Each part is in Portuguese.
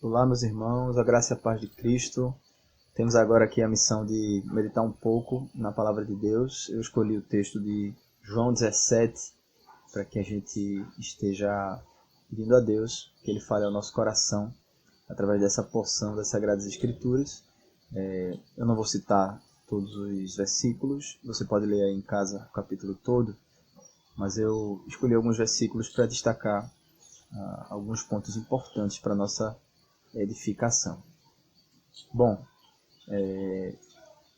Olá, meus irmãos, a graça e a paz de Cristo. Temos agora aqui a missão de meditar um pouco na Palavra de Deus. Eu escolhi o texto de João 17 para que a gente esteja pedindo a Deus que Ele fale ao nosso coração através dessa porção das Sagradas Escrituras. Eu não vou citar todos os versículos, você pode ler aí em casa o capítulo todo, mas eu escolhi alguns versículos para destacar alguns pontos importantes para a nossa edificação. Bom,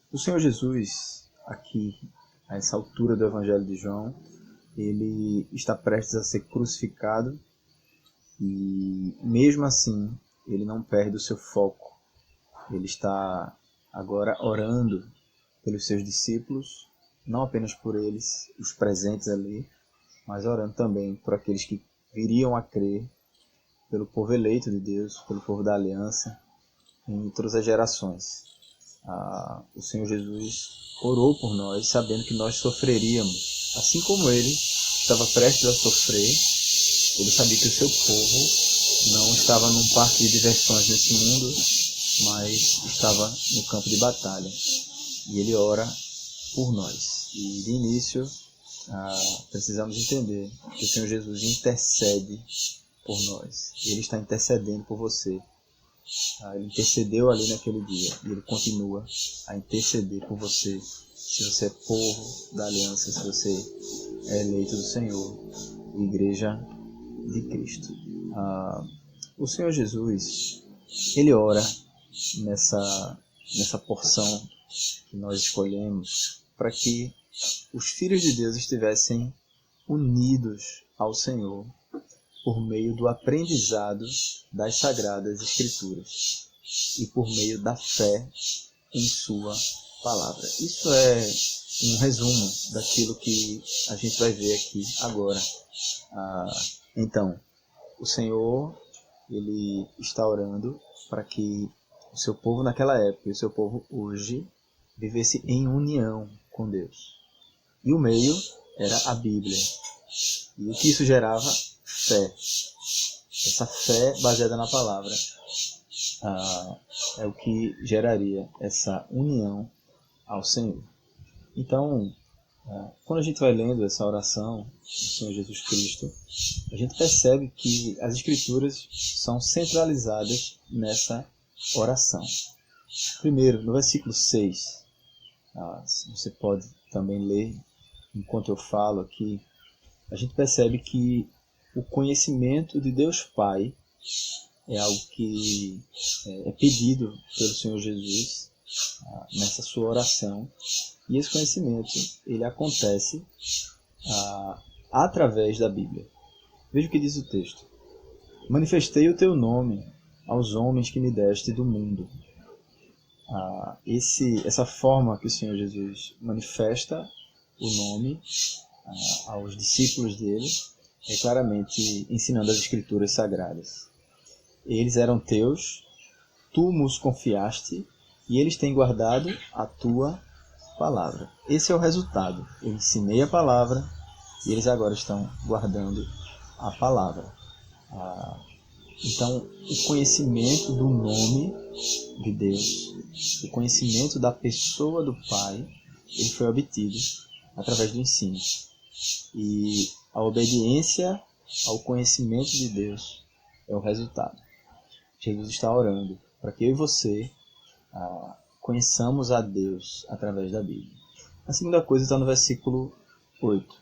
o Senhor Jesus, aqui, a essa altura do Evangelho de João, ele está prestes a ser crucificado e, mesmo assim, ele não perde o seu foco. Ele está agora orando pelos seus discípulos, não apenas por eles, os presentes ali, mas orando também por aqueles que viriam a crer, pelo povo eleito de Deus, pelo povo da aliança, em todas as gerações. O Senhor Jesus orou por nós, sabendo que nós sofreríamos. Assim como ele estava prestes a sofrer, ele sabia que o seu povo não estava num parque de diversões nesse mundo, mas estava no campo de batalha. E ele ora por nós. E de início, precisamos entender que o Senhor Jesus intercede por nós. Ele está intercedendo por você. Ele intercedeu ali naquele dia e ele continua a interceder por você. Se você é povo da aliança, se você é eleito do Senhor, igreja de Cristo. O Senhor Jesus, ele ora nessa porção que nós escolhemos para que os filhos de Deus estivessem unidos ao Senhor por meio do aprendizado das Sagradas Escrituras e por meio da fé em sua palavra. Isso é um resumo daquilo que a gente vai ver aqui agora. Então, o Senhor, ele está orando para que o seu povo naquela época e o seu povo hoje vivesse em união com Deus. E o meio era a Bíblia. E o que isso gerava? Fé. Essa fé baseada na palavra é o que geraria essa união ao Senhor. Então, quando a gente vai lendo essa oração do Senhor Jesus Cristo, a gente percebe que as Escrituras são centralizadas nessa oração. Primeiro, no versículo 6, você pode também ler enquanto eu falo aqui, a gente percebe que o conhecimento de Deus Pai é algo que é pedido pelo Senhor Jesus nessa sua oração. E esse conhecimento ele acontece através da Bíblia. Veja o que diz o texto. Manifestei o teu nome aos homens que me deste do mundo. Essa forma que o Senhor Jesus manifesta o nome aos discípulos dele é claramente ensinando as Escrituras Sagradas. Eles eram teus, tu nos confiaste e eles têm guardado a tua palavra. Esse é o resultado. Eu ensinei a palavra e eles agora estão guardando a palavra. Então, o conhecimento do nome de Deus, o conhecimento da pessoa do Pai, ele foi obtido através do ensino. E a obediência ao conhecimento de Deus é o resultado. Jesus está orando para que eu e você conheçamos a Deus através da Bíblia. A segunda coisa está no versículo 8.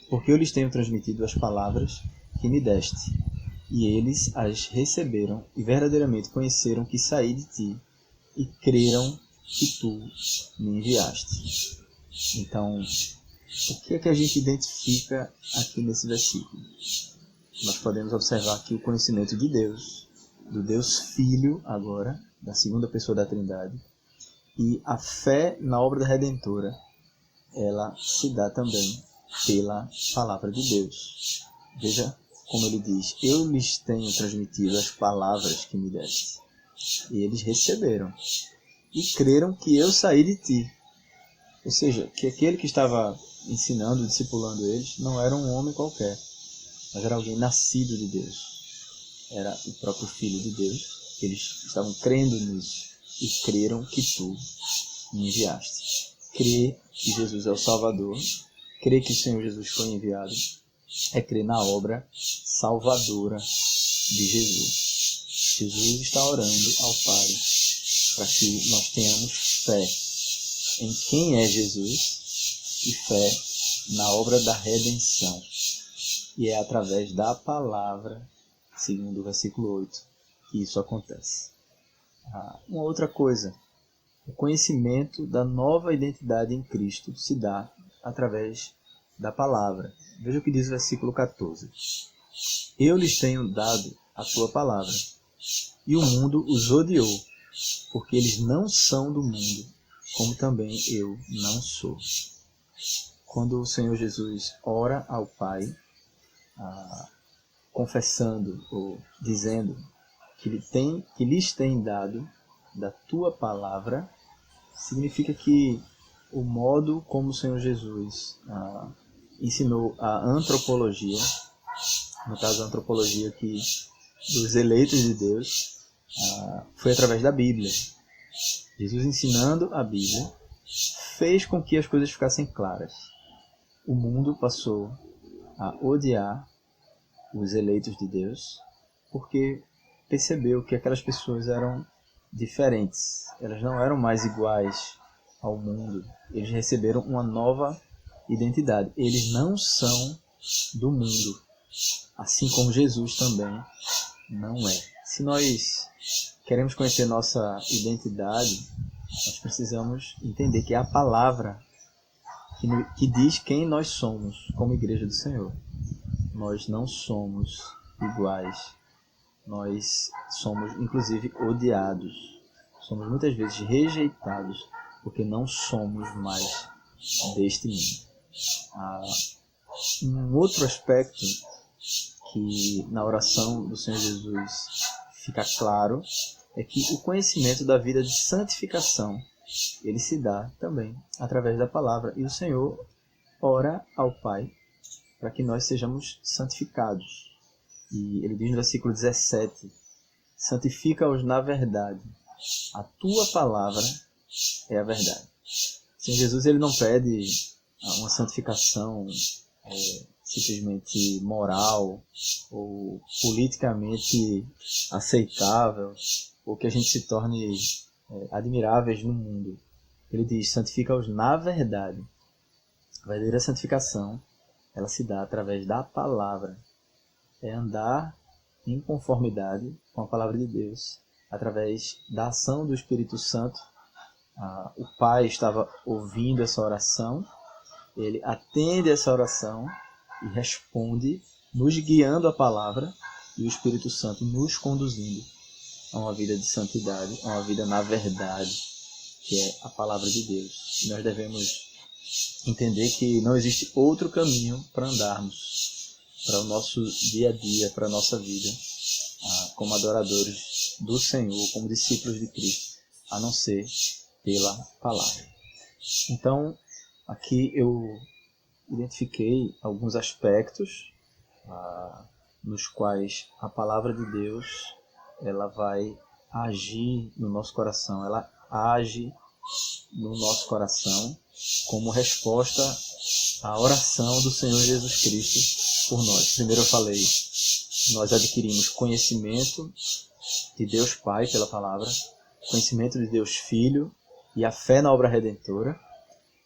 Porque eu lhes tenho transmitido as palavras que me deste, e eles as receberam e verdadeiramente conheceram que saí de ti e creram que tu me enviaste. Então, o que é que a gente identifica aqui nesse versículo? Nós podemos observar aqui o conhecimento de Deus, do Deus Filho agora, da segunda pessoa da Trindade, e a fé na obra da Redentora, ela se dá também pela palavra de Deus. Veja como ele diz, eu lhes tenho transmitido as palavras que me deste. E eles receberam e creram que eu saí de ti. Ou seja, que aquele que estava ensinando, discipulando eles, não era um homem qualquer, mas era alguém nascido de Deus. era o próprio Filho de Deus. Eles estavam crendo nisso e creram que tu me enviaste. Crer que Jesus é o Salvador, crer que o Senhor Jesus foi enviado, é crer na obra salvadora de Jesus. Jesus está orando ao Pai para que nós tenhamos fé em quem é Jesus e fé na obra da redenção. E é através da palavra, segundo o versículo 8, que isso acontece. Uma outra coisa, o conhecimento da nova identidade em Cristo se dá através da palavra. Veja o que diz o versículo 14. Eu lhes tenho dado a tua palavra, e o mundo os odiou, porque eles não são do mundo, como também eu não sou. Quando o Senhor Jesus ora ao Pai, confessando ou dizendo que lhes tem dado da tua palavra, significa que o modo como o Senhor Jesus ensinou a antropologia, no caso a antropologia aqui dos eleitos de Deus, foi através da Bíblia. Jesus, ensinando a Bíblia, fez com que as coisas ficassem claras. O mundo passou a odiar os eleitos de Deus porque percebeu que aquelas pessoas eram diferentes. Elas não eram mais iguais ao mundo. Eles receberam uma nova identidade. Eles não são do mundo, assim como Jesus também não é. Se nós queremos conhecer nossa identidade, nós precisamos entender que é a palavra que diz quem nós somos como igreja do Senhor. Nós não somos iguais. Nós somos, inclusive, odiados. Somos muitas vezes rejeitados porque não somos mais deste mundo. Um outro aspecto que na oração do Senhor Jesus fica claro é que o conhecimento da vida de santificação ele se dá também através da palavra. E o Senhor ora ao Pai para que nós sejamos santificados. E ele diz no versículo 17, santifica-os na verdade. A tua palavra é a verdade. O Senhor Jesus ele não pede uma santificação simplesmente moral ou politicamente aceitável, ou que a gente se torne admiráveis no mundo. Ele diz, santifica-os na verdade. A verdadeira santificação, ela se dá através da palavra. É andar em conformidade com a palavra de Deus, através da ação do Espírito Santo. O Pai estava ouvindo essa oração, ele atende essa oração e responde, nos guiando a palavra, e o Espírito Santo nos conduzindo a uma vida de santidade, a uma vida na verdade, que é a palavra de Deus. E nós devemos entender que não existe outro caminho para andarmos, para o nosso dia a dia, para a nossa vida, como adoradores do Senhor, como discípulos de Cristo, a não ser pela palavra. Então, aqui eu identifiquei alguns aspectos nos quais a palavra de Deus ela vai agir no nosso coração, ela age no nosso coração como resposta à oração do Senhor Jesus Cristo por nós. Primeiro eu falei, nós adquirimos conhecimento de Deus Pai pela palavra, conhecimento de Deus Filho e a fé na obra redentora,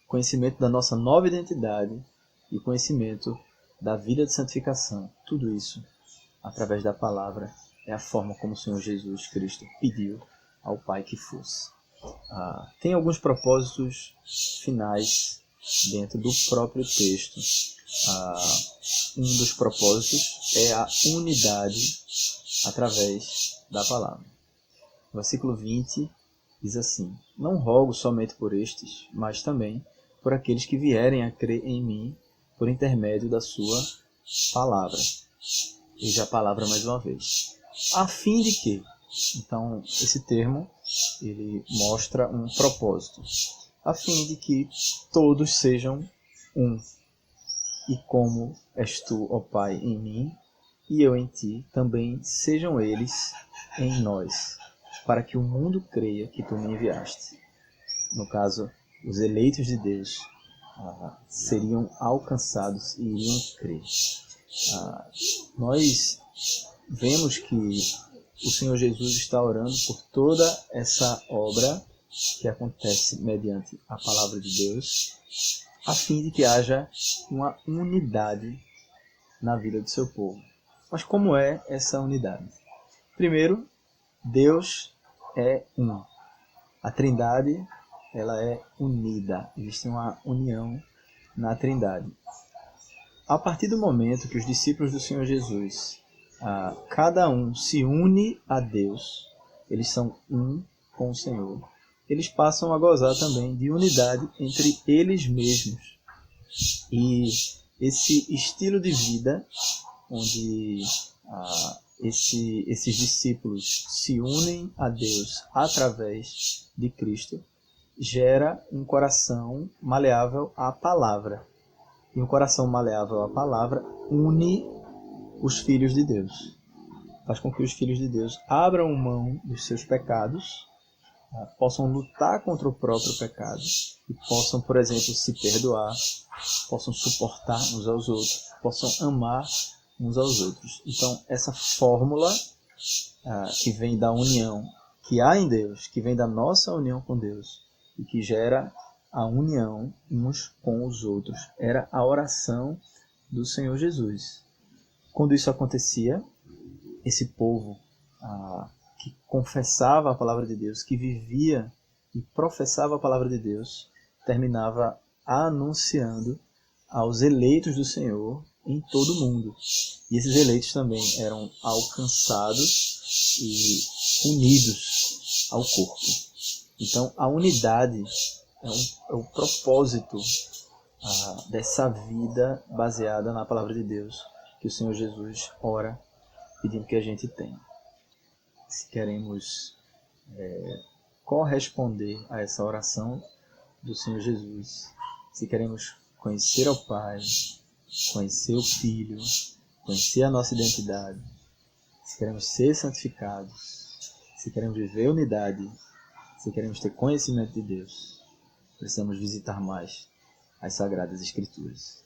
conhecimento da nossa nova identidade e conhecimento da vida de santificação. Tudo isso, através da palavra, é a forma como o Senhor Jesus Cristo pediu ao Pai que fosse. Tem alguns propósitos finais dentro do próprio texto. Um dos propósitos é a unidade através da palavra. O versículo 20 diz assim, não rogo somente por estes, mas também por aqueles que vierem a crer em mim por intermédio da sua palavra. Veja a palavra mais uma vez. A fim de que? Então, esse termo, ele mostra um propósito. A fim de que todos sejam um. E como és tu, ó Pai, em mim, e eu em ti, também sejam eles em nós, para que o mundo creia que tu me enviaste. No caso, os eleitos de Deus seriam alcançados e iriam crer. Nós vemos que o Senhor Jesus está orando por toda essa obra que acontece mediante a palavra de Deus, a fim de que haja uma unidade na vida do seu povo. Mas como é essa unidade? Primeiro, Deus é um. A Trindade, ela é unida. Existe uma união na Trindade. A partir do momento que os discípulos do Senhor Jesus, cada um se une a Deus, eles são um com o Senhor, eles passam a gozar também de unidade entre eles mesmos. E esse estilo de vida, onde esses discípulos se unem a Deus através de Cristo, gera um coração maleável à palavra. E um coração maleável à palavra une os filhos de Deus. Faz com que os filhos de Deus abram mão dos seus pecados, possam lutar contra o próprio pecado e possam, por exemplo, se perdoar, possam suportar uns aos outros, possam amar uns aos outros. Então, essa fórmula que vem da união que há em Deus, que vem da nossa união com Deus e que gera a união uns com os outros, era a oração do Senhor Jesus. Quando isso acontecia, esse povo que confessava a palavra de Deus, que vivia e professava a palavra de Deus, terminava anunciando aos eleitos do Senhor em todo o mundo. E esses eleitos também eram alcançados e unidos ao corpo. Então, a unidade é o propósito dessa vida baseada na palavra de Deus que o Senhor Jesus ora pedindo que a gente tenha. Se queremos corresponder a essa oração do Senhor Jesus, se queremos conhecer ao Pai, conhecer o Filho, conhecer a nossa identidade, se queremos ser santificados, se queremos viver unidade, se queremos ter conhecimento de Deus, precisamos visitar mais as Sagradas Escrituras.